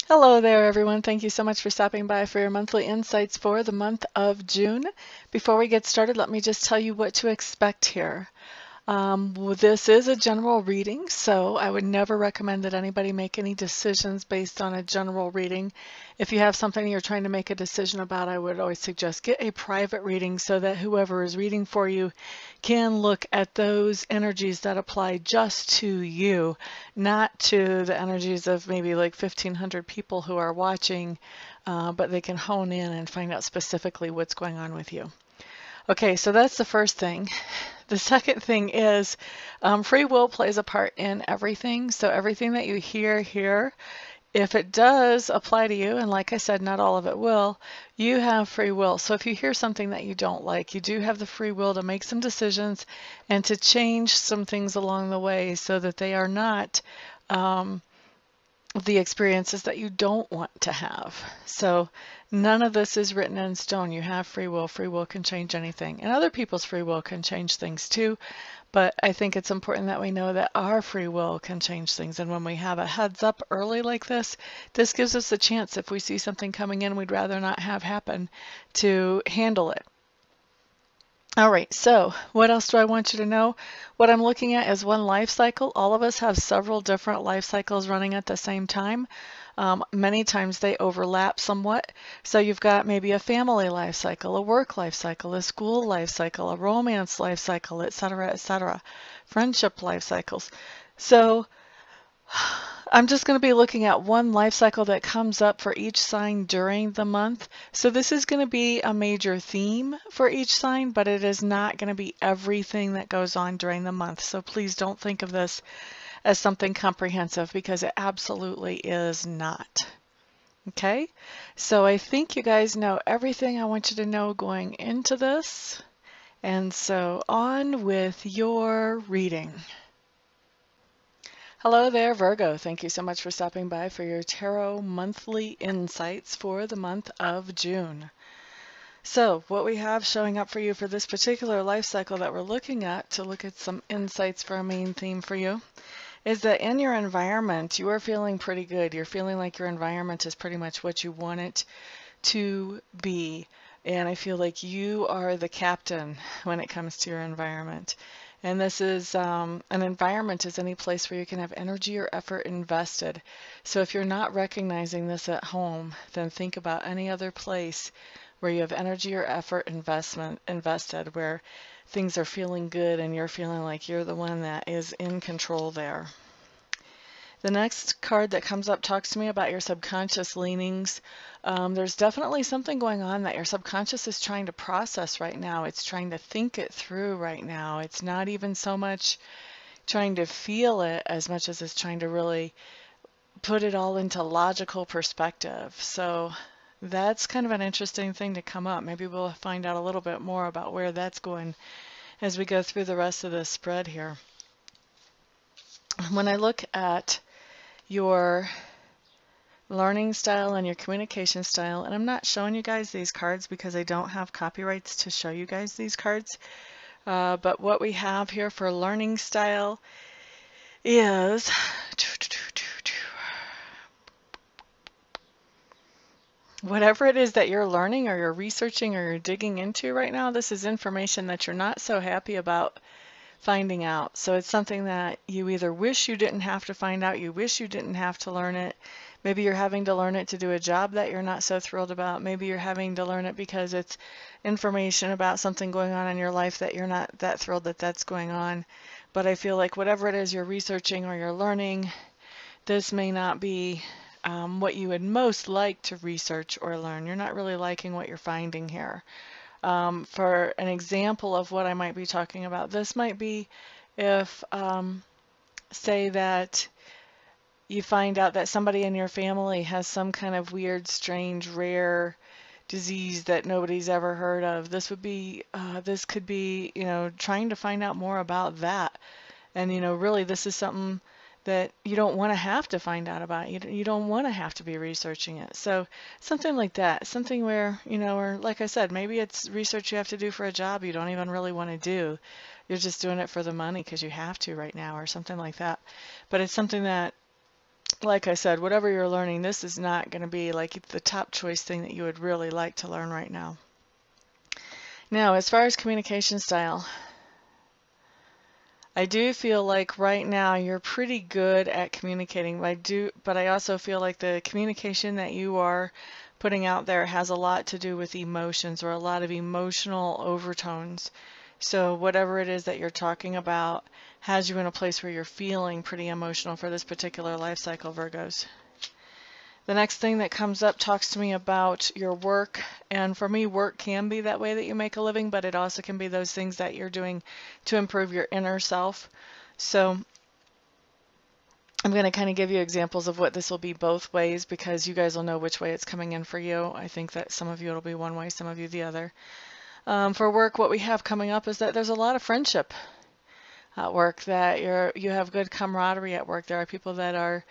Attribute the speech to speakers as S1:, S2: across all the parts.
S1: Hello there, everyone. Thank you so much for stopping by for your monthly insights for the month of June. Before we get started, let me just tell you what to expect here. This is a general reading, so I would never recommend that anybody make any decisions based on a general reading. If you have something you're trying to make a decision about, I would always suggest get a private reading so that whoever is reading for you can look at those energies that apply just to you, not to the energies of maybe like 1,500 people who are watching, but they can hone in and find out specifically what's going on with you. Okay, so that's the first thing. The second thing is free will plays a part in everything. So everything that you hear here, if it does apply to you, and like I said, not all of it will, you have free will. So if you hear something that you don't like, you do have the free will to make some decisions and to change some things along the way so that they are not the experiences that you don't want to have. So none of this is written in stone. You have free will. Free will can change anything. And other people's free will can change things too. But I think it's important that we know that our free will can change things. And when we have a heads up early like this gives us a chance, if we see something coming in we'd rather not have happen, to handle it. All right, so what else do I want you to know? What I'm looking at is one life cycle. All of us have several different life cycles running at the same time. Many times they overlap somewhat. So you've got maybe a family life cycle, a work life cycle, a school life cycle, a romance life cycle, etc., friendship life cycles. So I'm just going to be looking at one life cycle that comes up for each sign during the month. So this is going to be a major theme for each sign, but it is not going to be everything that goes on during the month. So please don't think of this as something comprehensive because it absolutely is not. Okay, so I think you guys know everything I want you to know going into this. And so on with your reading. Hello there, Virgo. Thank you so much for stopping by for your tarot monthly insights for the month of June. So, what we have showing up for you for this particular life cycle that we're looking at to look at some insights for a main theme for you is that in your environment, you are feeling pretty good. You're feeling like your environment is pretty much what you want it to be. And I feel like you are the captain when it comes to your environment. And this is an environment is any place where you can have energy or effort invested. So if you're not recognizing this at home, then think about any other place where you have energy or effort invested, where things are feeling good and you're feeling like you're the one that is in control there. The next card that comes up talks to me about your subconscious leanings. There's definitely something going on that your subconscious is trying to process right now. It's trying to think it through right now. It's not even so much trying to feel it as much as it's trying to really put it all into logical perspective. So that's kind of an interesting thing to come up. Maybe we'll find out a little bit more about where that's going as we go through the rest of this spread here. When I look at your learning style and your communication style, and I'm not showing you guys these cards because I don't have copyrights to show you guys these cards, but what we have here for learning style is whatever it is that you're learning or you're researching or you're digging into right now. This is information that you're not so happy about finding out. So it's something that you either wish you didn't have to find out, you wish you didn't have to learn it. Maybe you're having to learn it to do a job that you're not so thrilled about. Maybe you're having to learn it because it's information about something going on in your life that you're not that thrilled that that's going on. But I feel like whatever it is you're researching or you're learning, this may not be what you would most like to research or learn. You're not really liking what you're finding here. For an example of what I might be talking about, this might be if, say that you find out that somebody in your family has some kind of weird, strange, rare disease that nobody's ever heard of. This would be, this could be, trying to find out more about that. And, really this is something that you don't want to have to find out about. You don't want to have to be researching it. So something like that, something where, or like I said, maybe it's research you have to do for a job you don't even really want to do. You're just doing it for the money because you have to right now or something like that. But it's something that like I said, whatever you're learning, this is not going to be like the top choice thing that you would really like to learn right now. Now, as far as communication style, I do feel like right now you're pretty good at communicating, but I also feel like the communication that you are putting out there has a lot to do with emotions or a lot of emotional overtones. So whatever it is that you're talking about has you in a place where you're feeling pretty emotional for this particular life cycle, Virgos. The next thing that comes up talks to me about your work, and for me, work can be that way that you make a living, but it also can be those things that you're doing to improve your inner self. So I'm going to kind of give you examples of what this will be both ways, because you guys will know which way it's coming in for you. I think that some of you it'll be one way, some of you the other. For work, what we have coming up is that there's a lot of friendship at work, that you have good camaraderie at work. There are people that are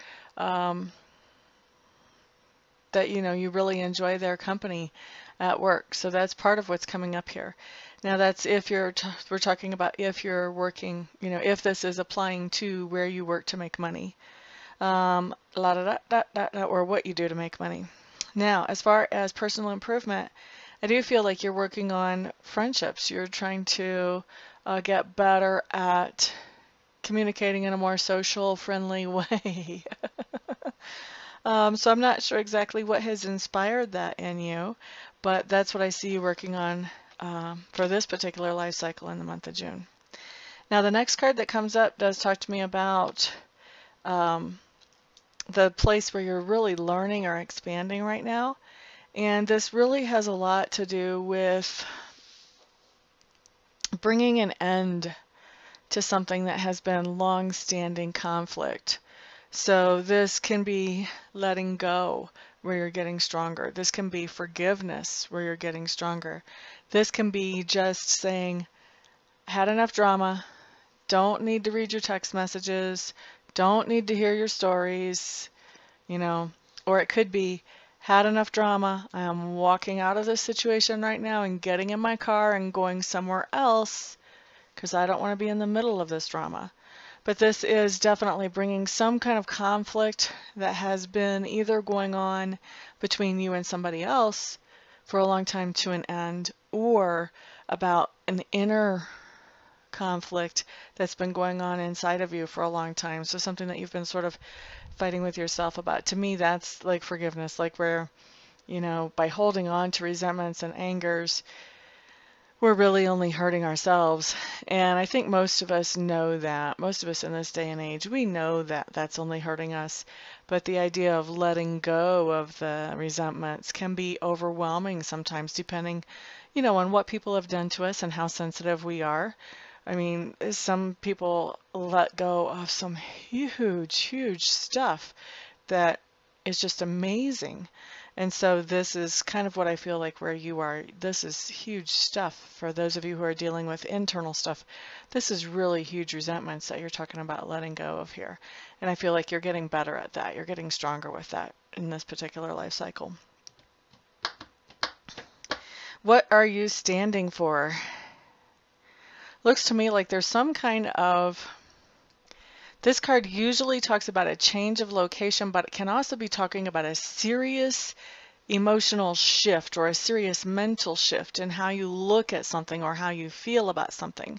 S1: that you really enjoy their company at work. So that's part of what's coming up here. Now that's if we're talking about if you're working, if this is applying to where you work to make money, or what you do to make money. Now, as far as personal improvement, I do feel like you're working on friendships. You're trying to get better at communicating in a more social, friendly way. So I'm not sure exactly what has inspired that in you, but that's what I see you working on for this particular life cycle in the month of June. Now the next card that comes up does talk to me about the place where you're really learning or expanding right now. And this really has a lot to do with bringing an end to something that has been long-standing conflict. So this can be letting go where you're getting stronger. This can be forgiveness where you're getting stronger. This can be just saying, had enough drama, don't need to read your text messages, don't need to hear your stories, or it could be, had enough drama, I am walking out of this situation right now and getting in my car and going somewhere else because I don't want to be in the middle of this drama. But this is definitely bringing some kind of conflict that has been either going on between you and somebody else for a long time to an end, or about an inner conflict that's been going on inside of you for a long time. So something that you've been sort of fighting with yourself about. To me, that's like forgiveness, like where, by holding on to resentments and angers, we're really only hurting ourselves. And I think most of us know that. Most of us in this day and age, we know that that's only hurting us. But the idea of letting go of the resentments can be overwhelming sometimes, depending, on what people have done to us and how sensitive we are. I mean, some people let go of some huge, huge stuff that is just amazing. And so this is kind of what I feel like where you are. This is huge stuff for those of you who are dealing with internal stuff. This is really huge resentments that you're talking about letting go of here. And I feel like you're getting better at that. You're getting stronger with that in this particular life cycle. What are you standing for? Looks to me like there's some kind of... This card usually talks about a change of location, but it can also be talking about a serious emotional shift or a serious mental shift in how you look at something or how you feel about something.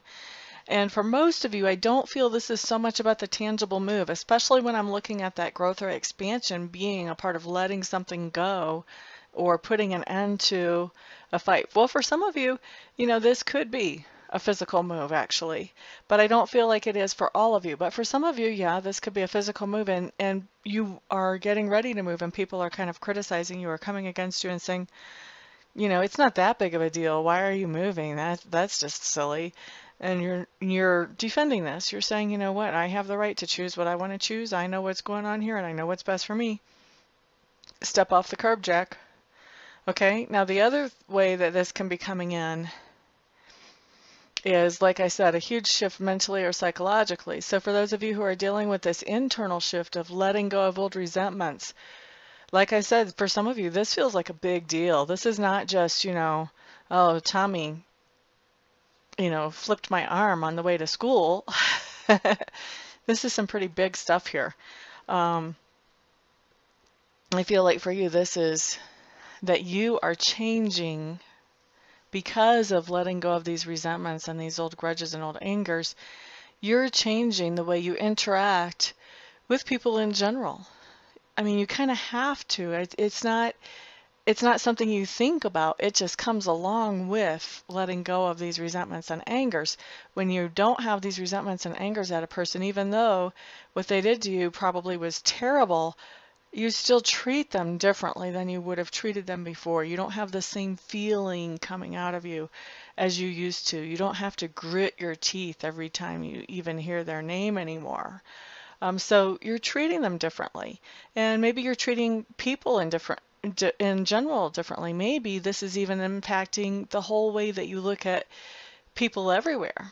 S1: And for most of you, I don't feel this is so much about the tangible move, especially when I'm looking at that growth or expansion being a part of letting something go or putting an end to a fight. Well, for some of you, this could be a physical move actually, but I don't feel like it is for all of you. But for some of you, yeah, this could be a physical move, and you are getting ready to move and people are kind of criticizing you or coming against you and saying, it's not that big of a deal. Why are you moving? That's just silly. And you're defending this. You're saying, you know what, I have the right to choose what I want to choose. I know what's going on here and I know what's best for me. Step off the curb, Jack. Okay, now the other way that this can be coming in is, like I said, a huge shift mentally or psychologically. So for those of you who are dealing with this internal shift of letting go of old resentments, like I said, for some of you, this feels like a big deal. This is not just, oh, Tommy, flipped my arm on the way to school. This is some pretty big stuff here. I feel like for you, this is that you are changing because of letting go of these resentments and these old grudges and old angers. You're changing the way you interact with people in general. I mean, you kind of have to. It's not something you think about. It just comes along with letting go of these resentments and angers. When you don't have these resentments and angers at a person, even though what they did to you probably was terrible, you still treat them differently than you would have treated them before. You don't have the same feeling coming out of you as you used to. You don't have to grit your teeth every time you even hear their name anymore. So you're treating them differently, and maybe you're treating people in general differently. Maybe this is even impacting the whole way that you look at people everywhere.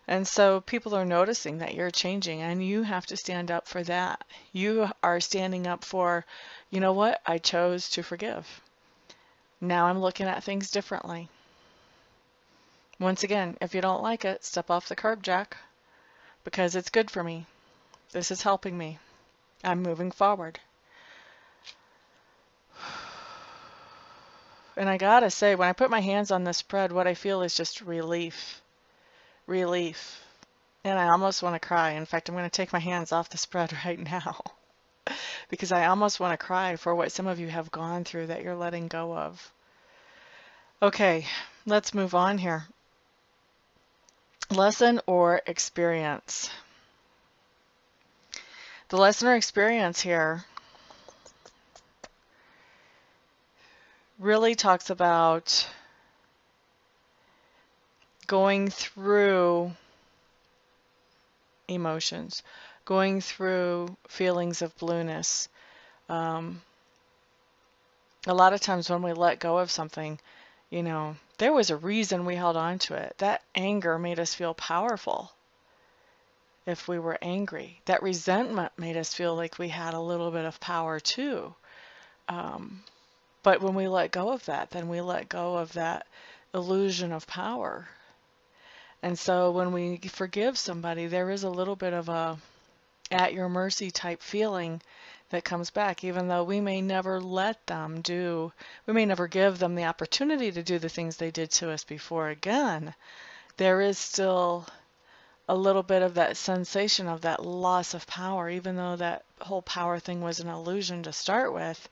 S1: And so people are noticing that you're changing, and you have to stand up for that. You are standing up for, you know what? I chose to forgive. Now I'm looking at things differently. Once again, if you don't like it, step off the curb, Jack, because it's good for me. This is helping me. I'm moving forward. And I gotta say, when I put my hands on this spread, what I feel is just relief. Relief. And I almost want to cry. In fact, I'm going to take my hands off the spread right now because I almost want to cry for what some of you have gone through that you're letting go of. Okay, let's move on here. Lesson or experience. The lesson or experience here really talks about going through emotions, going through feelings of blueness. A lot of times when we let go of something, you know, there was a reason we held on to it. That anger made us feel powerful if we were angry. That resentment made us feel like we had a little bit of power too. But when we let go of that, then we let go of that illusion of power. And so when we forgive somebody, there is a little bit of a at your mercy type feeling that comes back, even though we may never we may never give them the opportunity to do the things they did to us before again. There is still a little bit of that sensation of that loss of power, even though that whole power thing was an illusion to start with.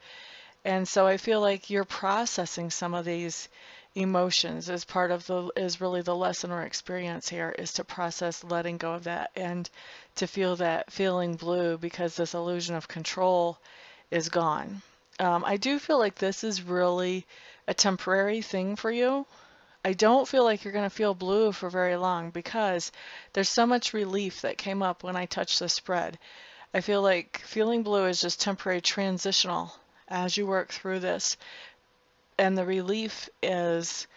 S1: And so I feel like you're processing some of these emotions as part of is really the lesson or experience here, is to process letting go of that and to feel that feeling blue because this illusion of control is gone. I do feel like this is really a temporary thing for you. I don't feel like you're going to feel blue for very long because there's so much relief that came up when I touched the spread. I feel like feeling blue is just temporary, transitional as you work through this. And the relief is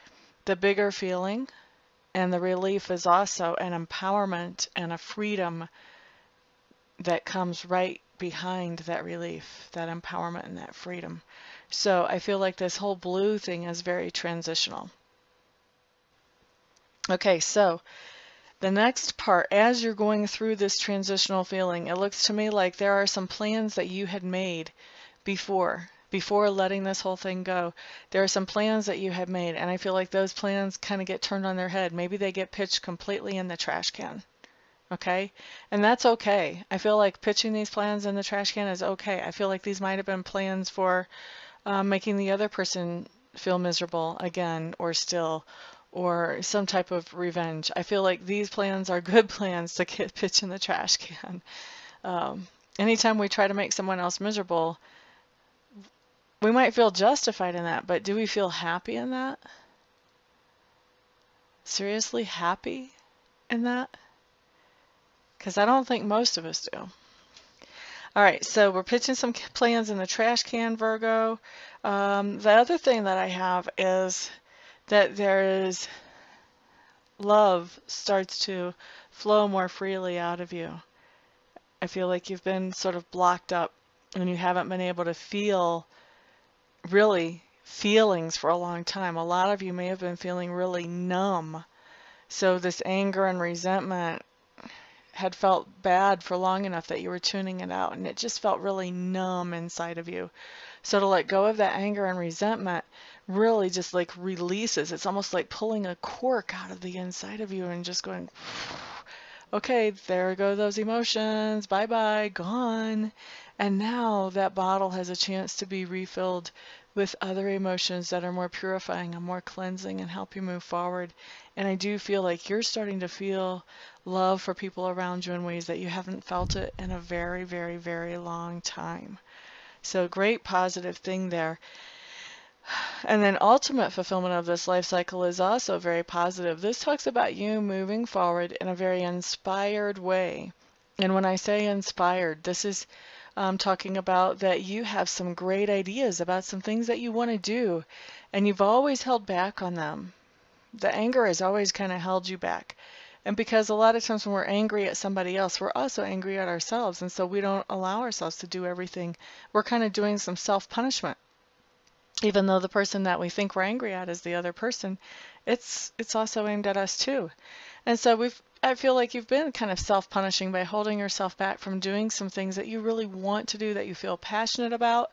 S1: the bigger feeling, and the relief is also an empowerment and a freedom that comes right behind that relief, that empowerment and that freedom. So I feel like this whole blue thing is very transitional. Okay, so the next part, as you're going through this transitional feeling, it looks to me like there are some plans that you had made before letting this whole thing go. There are some plans that you had made, and I feel like those plans kind of get turned on their head. Maybe they get pitched completely in the trash can. Okay? And that's okay. I feel like pitching these plans in the trash can is okay. I feel like these might have been plans for making the other person feel miserable again or still, or some type of revenge. I feel like these plans are good plans to get pitched in the trash can. Anytime we try to make someone else miserable, we might feel justified in that, but do we feel happy in that? Seriously happy in that? Because I don't think most of us do. All right, so we're pitching some plans in the trash can, Virgo. The other thing that I have is that there is love starts to flow more freely out of you. I feel like you've been sort of blocked up and you haven't been able to feel really feelings for a long time. A lot of you may have been feeling really numb. So this anger and resentment had felt bad for long enough that you were tuning it out, and it just felt really numb inside of you. So to let go of that anger and resentment really just like releases. It's almost like pulling a cork out of the inside of you and just going, okay, there go those emotions, bye-bye, gone. And now that bottle has a chance to be refilled with other emotions that are more purifying and more cleansing and help you move forward. And I do feel like you're starting to feel love for people around you in ways that you haven't felt it in a very, very, very long time. So great positive thing there. And then ultimate fulfillment of this life cycle is also very positive. This talks about you moving forward in a very inspired way. And when I say inspired, this is talking about that you have some great ideas about some things that you want to do, and you've always held back on them. The anger has always kind of held you back. And because a lot of times when we're angry at somebody else, we're also angry at ourselves. And so we don't allow ourselves to do everything. We're kind of doing some self-punishment. Even though the person that we think we're angry at is the other person, it's also aimed at us too. And so I feel like you've been kind of self-punishing by holding yourself back from doing some things that you really want to do, that you feel passionate about.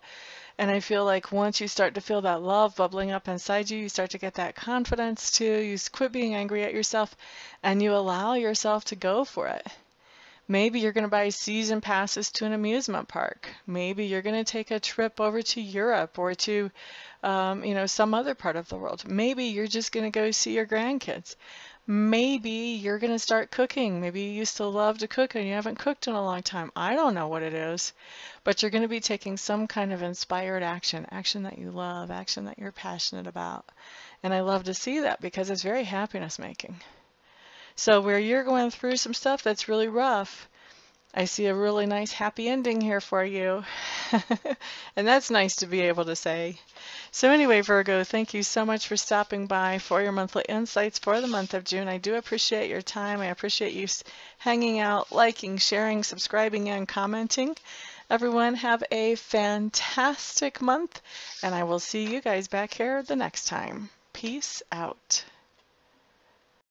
S1: And I feel like once you start to feel that love bubbling up inside you, you start to get that confidence too. You quit being angry at yourself and you allow yourself to go for it. Maybe you're going to buy season passes to an amusement park. Maybe you're going to take a trip over to Europe or to, some other part of the world. Maybe you're just going to go see your grandkids. Maybe you're going to start cooking. Maybe you used to love to cook and you haven't cooked in a long time. I don't know what it is, but you're going to be taking some kind of inspired action, action that you love, action that you're passionate about. And I love to see that because it's very happiness making. So where you're going through some stuff that's really rough, I see a really nice happy ending here for you. And that's nice to be able to say. So anyway, Virgo, thank you so much for stopping by for your monthly insights for the month of June. I do appreciate your time. I appreciate you hanging out, liking, sharing, subscribing, and commenting. Everyone have a fantastic month, and I will see you guys back here the next time. Peace out.